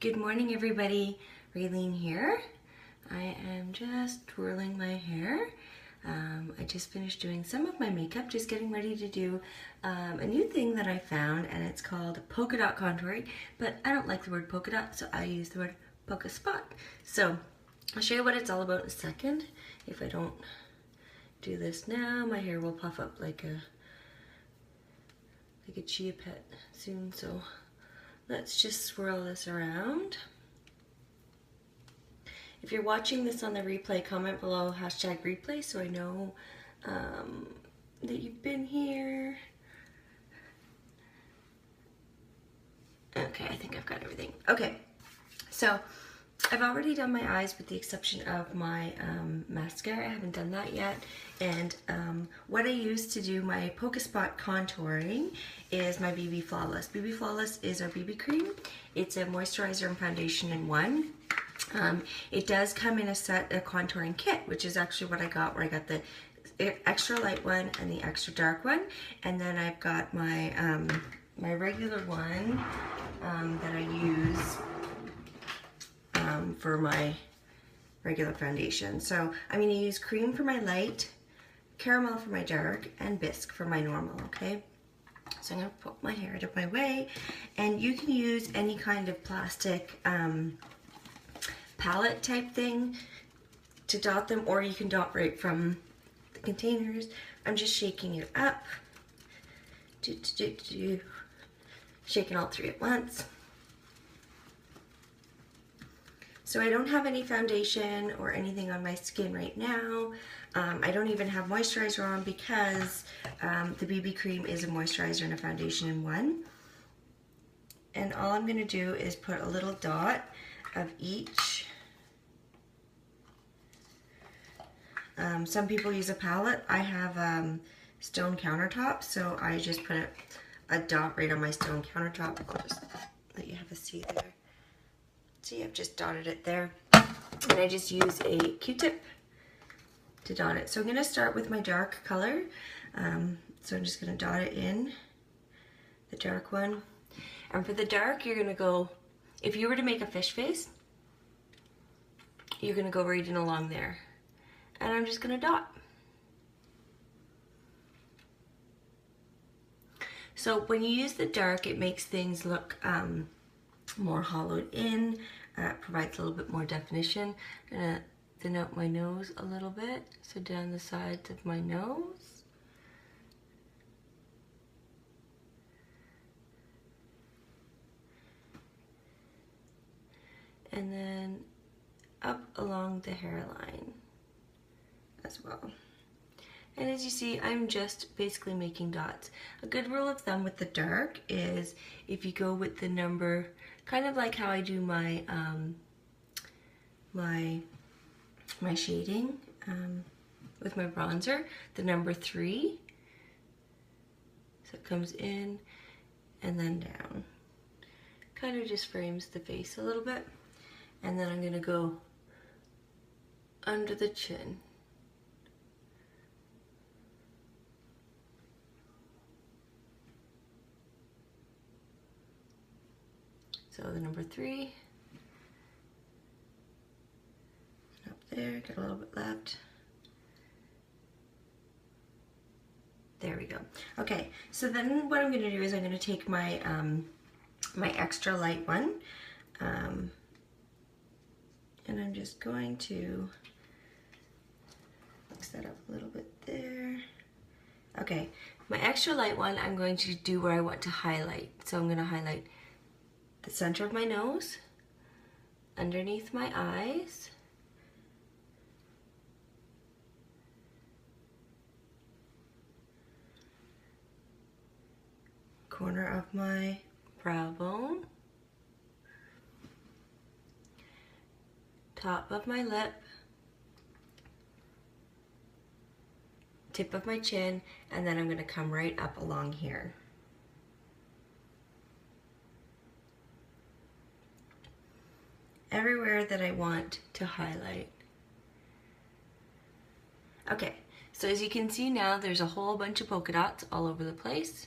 Good morning, everybody. Raylene here. I am just twirling my hair. I just finished doing some of my makeup, just getting ready to do a new thing that I found, and it's called polka-dot contouring, but I don't like the word polka-dot, so I use the word polka-spot. So I'll show you what it's all about in a second. If I don't do this now, my hair will puff up like a chia pet soon, so let's just swirl this around. If you're watching this on the replay, comment below #replay so I know that you've been here. Okay, I think I've got everything. Okay, so I've already done my eyes with the exception of my mascara. I haven't done that yet. And what I use to do my Polka-spot contouring is my BB Flawless. BB Flawless is our BB cream. It's a moisturizer and foundation in one. It does come in a contouring kit, which is actually what I got, where I got the extra light one and the extra dark one. And then I've got my, my regular one that I use for my regular foundation. So I'm going to use cream for my light, caramel for my dark, and bisque for my normal, okay? So I'm going to put my hair out of my way, and you can use any kind of plastic palette type thing to dot them, or you can dot right from the containers. I'm just shaking it up, shaking all three at once. So I don't have any foundation or anything on my skin right now. I don't even have moisturizer on because the BB cream is a moisturizer and a foundation in one. And all I'm gonna do is put a little dot of each. Some people use a palette. I have stone countertop, so I just put a dot right on my stone countertop. I'll just let you have a see there. See, I've just dotted it there. And I just use a Q-tip to dot it. So I'm gonna start with my dark color. So I'm just gonna dot it in, the dark one. And for the dark, you're gonna go, if you were to make a fish face, you're gonna go right in along there. And I'm just gonna dot. So when you use the dark, it makes things look more hollowed in, provides a little bit more definition. I'm gonna thin out my nose a little bit, so down the sides of my nose. And then up along the hairline as well. And as you see, I'm just basically making dots. A good rule of thumb with the dark is if you go with the number, kind of like how I do my my shading with my bronzer, the number 3. So it comes in and then down. Kind of just frames the face a little bit. And then I'm gonna go under the chin. So the number 3, up there, got a little bit left. There we go. Okay, so then what I'm gonna do is I'm gonna take my, my extra light one, and I'm just going to mix that up a little bit there. Okay, my extra light one I'm going to do where I want to highlight. So I'm gonna highlight the center of my nose, underneath my eyes, corner of my brow bone, top of my lip, tip of my chin, and then I'm going to come right up along here. Everywhere that I want to highlight. Okay, so as you can see now, there's a whole bunch of polka dots all over the place.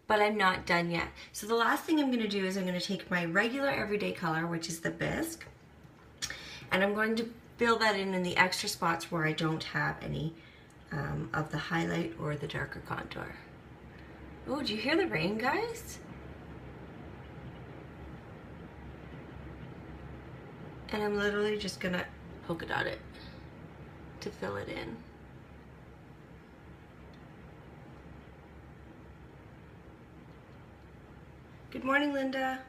but I'm not done yet. So the last thing I'm gonna do is I'm gonna take my regular everyday color, which is the bisque, and I'm going to fill that in the extra spots where I don't have any of the highlight or the darker contour. Oh, do you hear the rain, guys? And I'm literally just gonna polka dot it to fill it in. Good morning, Linda.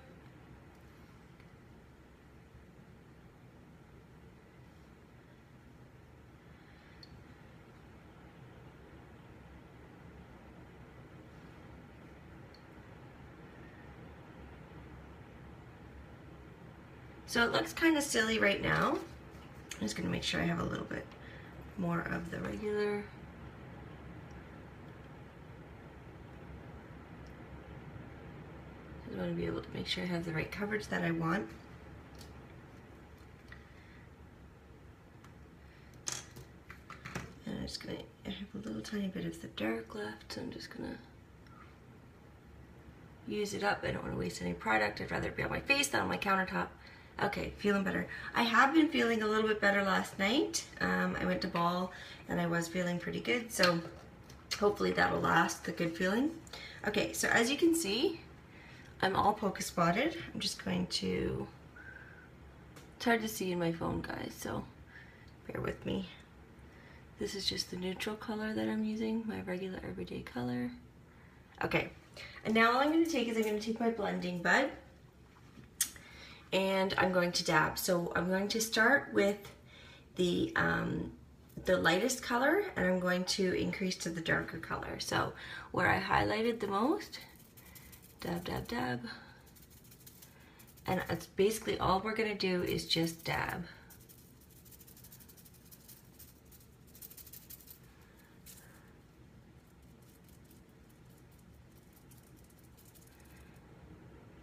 So it looks kind of silly right now. I'm just gonna make sure I have a little bit more of the regular. I want to be able to make sure I have the right coverage that I want. And I'm just gonna, I have a little tiny bit of the dark left, so I'm just gonna use it up. I don't want to waste any product. I'd rather it be on my face than on my countertop. Okay, feeling better. I have been feeling a little bit better last night. I went to ball and I was feeling pretty good, so hopefully that'll last, the good feeling. Okay, so as you can see, I'm all polka spotted. I'm just going to, it's hard to see in my phone, guys, so bear with me. This is just the neutral color that I'm using, my regular everyday color. Okay, and now all I'm gonna take is I'm gonna take my blending bud and I'm going to dab. So I'm going to start with the lightest color and I'm going to increase to the darker color. So where I highlighted the most, dab, dab, dab. And it's basically all we're gonna do is just dab.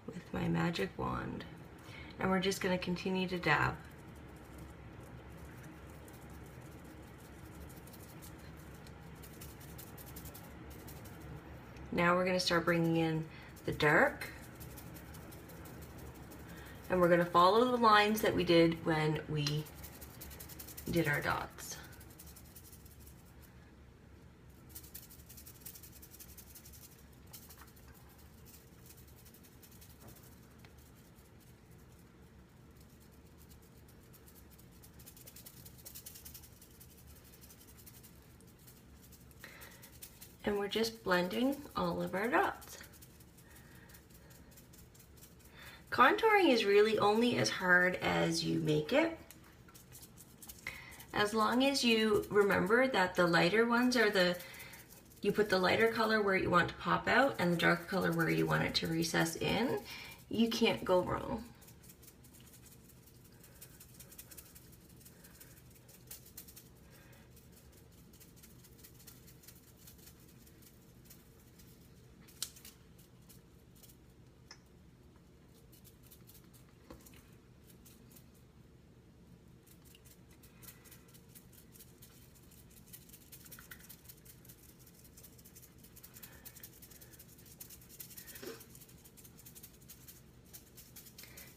With my magic wand. And we're just gonna continue to dab. Now we're gonna start bringing in the dark. And we're gonna follow the lines that we did when we did our dots. And we're just blending all of our dots. Contouring is really only as hard as you make it. As long as you remember that the lighter ones are you put the lighter color where you want to pop out and the darker color where you want it to recess in, you can't go wrong.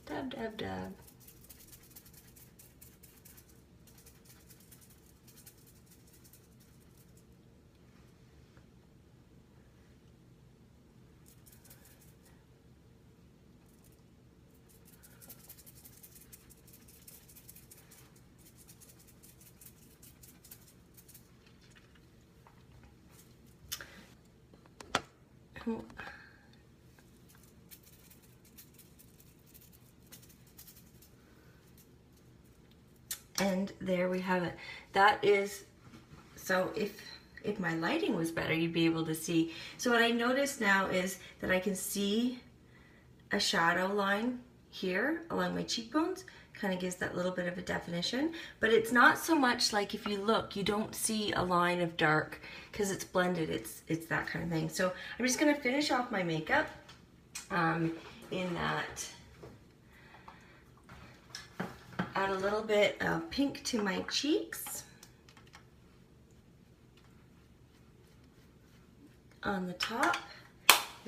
Dab, dab, dab. And there we have it. That is, so if my lighting was better, you'd be able to see. So what I notice now is that I can see a shadow line here along my cheekbones. Kind of gives that little bit of a definition, but it's not so much like if you look, you don't see a line of dark because it's blended. It's that kind of thing. So I'm just gonna finish off my makeup in that. Add a little bit of pink to my cheeks on the top.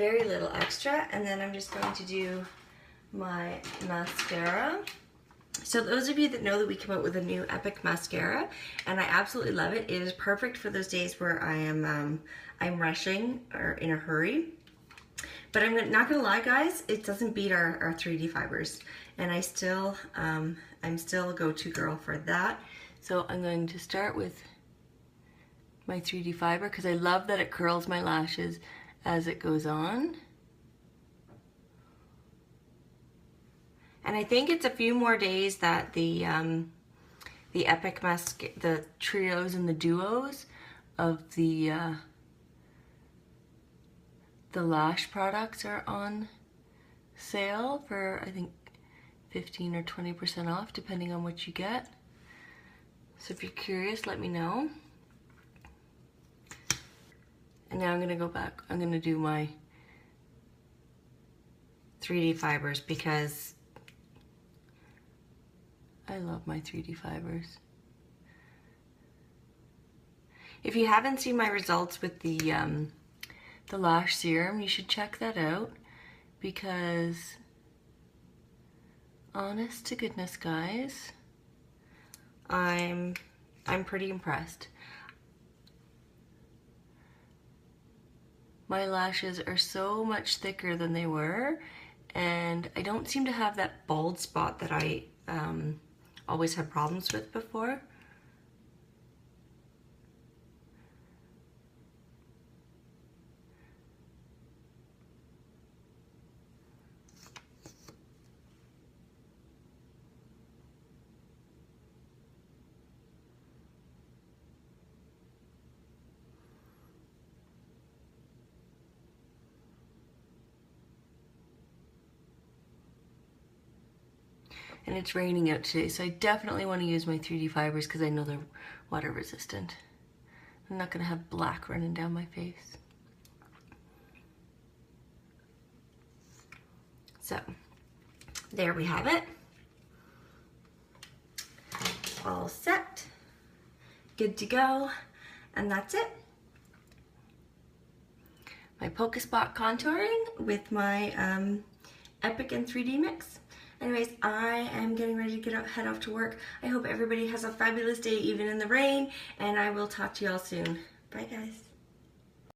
very little extra, and then I'm just going to do my mascara. So those of you that know that we come out with a new Epic mascara, and I absolutely love it. It is perfect for those days where I am I'm rushing or in a hurry. But I'm not gonna lie, guys, it doesn't beat our 3D fibers, and I'm still a go-to girl for that. So I'm going to start with my 3D fiber because I love that it curls my lashes as it goes on. And I think it's a few more days that the Epic the trios and the duos of the lash products are on sale for, I think, 15 or 20% off, depending on what you get. So if you're curious, let me know. And now I'm gonna go back. I'm gonna do my 3D fibers because I love my 3D fibers. If you haven't seen my results with the lash serum, you should check that out because, honest to goodness, guys, I'm pretty impressed. My lashes are so much thicker than they were, and I don't seem to have that bald spot that I always had problems with before. And it's raining out today, so I definitely want to use my 3D fibers because I know they're water resistant. I'm not going to have black running down my face. So, there we have it. All set. Good to go. And that's it. My Polka-spot contouring with my Epic and 3D mix. Anyways, I am getting ready to head off to work. I hope everybody has a fabulous day, even in the rain, and I will talk to y'all soon. Bye, guys.